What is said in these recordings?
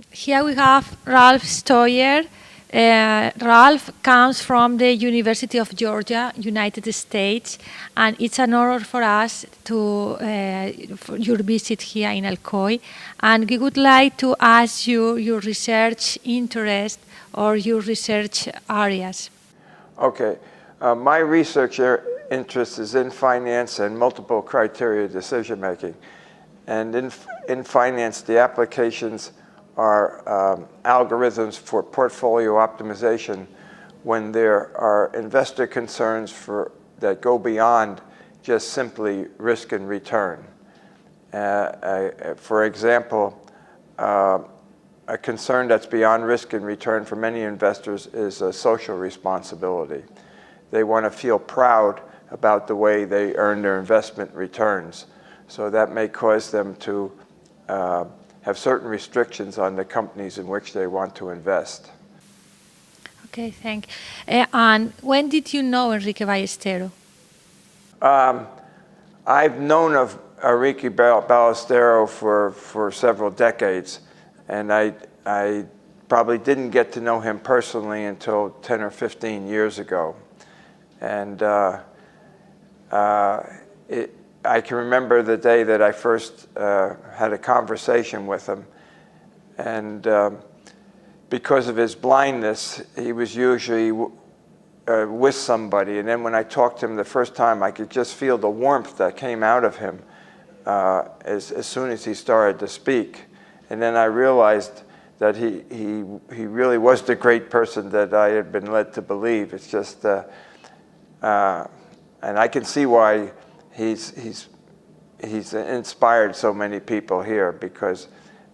Here we have Ralph Steuer. Ralph comes from the University of Georgia, United States, and it's an honor for us to for your visit here in Alcoy. And we would like to ask you your research interest or your research areas. Okay, my research interest is in finance and multiple criteria decision making. And in finance, the applications are algorithms for portfolio optimization when there are investor concerns that go beyond just simply risk and return. For example, a concern that's beyond risk and return for many investors is a social responsibility. They want to feel proud about the way they earn their investment returns. So that may cause them to have certain restrictions on the companies in which they want to invest. Okay, thank you. And when did you know Enrique Ballestero? I've known of Enrique Ballestero for several decades, and I probably didn't get to know him personally until 10 or 15 years ago. And I can remember the day that I first had a conversation with him, and because of his blindness, he was usually with somebody, and then when I talked to him the first time, I could just feel the warmth that came out of him as soon as he started to speak. And then I realized that he really was the great person that I had been led to believe. It's just, and I can see why he's inspired so many people here, because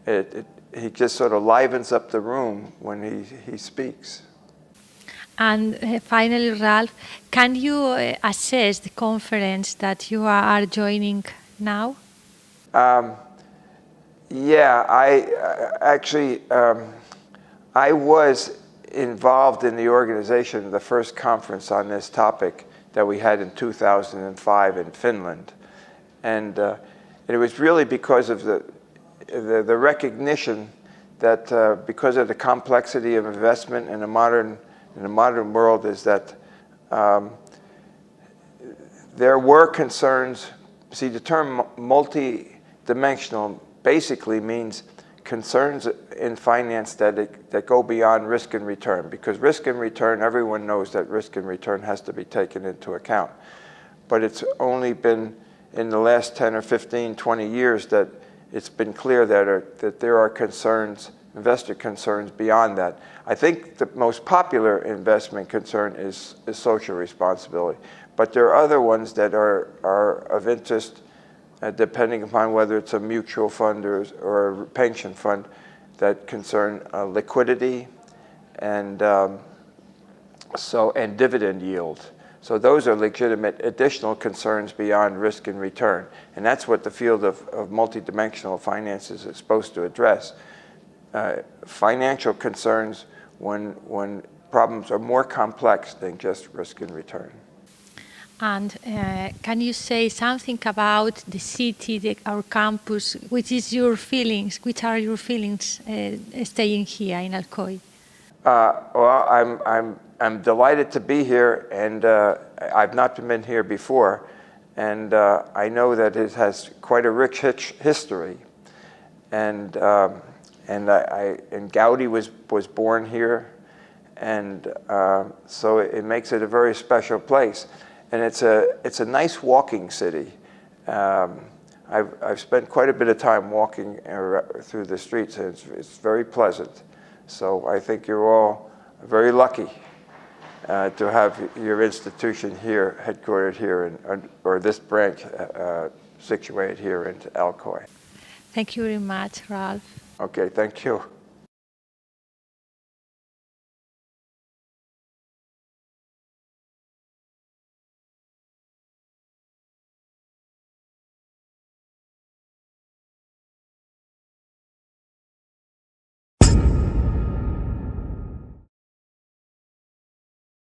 he just sort of livens up the room when he speaks. And finally, Ralph, can you assess the conference that you are joining now? Yeah, I was involved in the organization of the first conference on this topic that we had in 2005 in Finland. And it was really because of the recognition that because of the complexity of investment in the modern world is that there were concerns. See, the term multi-dimensional basically means concerns in finance that go beyond risk and return, because risk and return, everyone knows that risk and return has to be taken into account. But it's only been in the last 10 or 15, 20 years that it's been clear that there are concerns, investor concerns beyond that. I think the most popular investment concern is social responsibility, but there are other ones that are of interest depending upon whether it's a mutual fund or a pension fund that concern liquidity and dividend yield. So those are legitimate additional concerns beyond risk and return. And that's what the field of multidimensional finances is supposed to address. Financial concerns when problems are more complex than just risk and return. And can you say something about the city, our campus? Which are your feelings staying here in Alcoy? Well, I'm delighted to be here, and I've not been here before, and I know that it has quite a rich history, and Gaudi was born here, and so it makes it a very special place, and it's a nice walking city. I've spent quite a bit of time walking through the streets, and it's very pleasant. So I think you're all very lucky to have your institution here, headquartered here, or this branch situated here in Alcoy. Thank you very much, Ralph. Okay, thank you.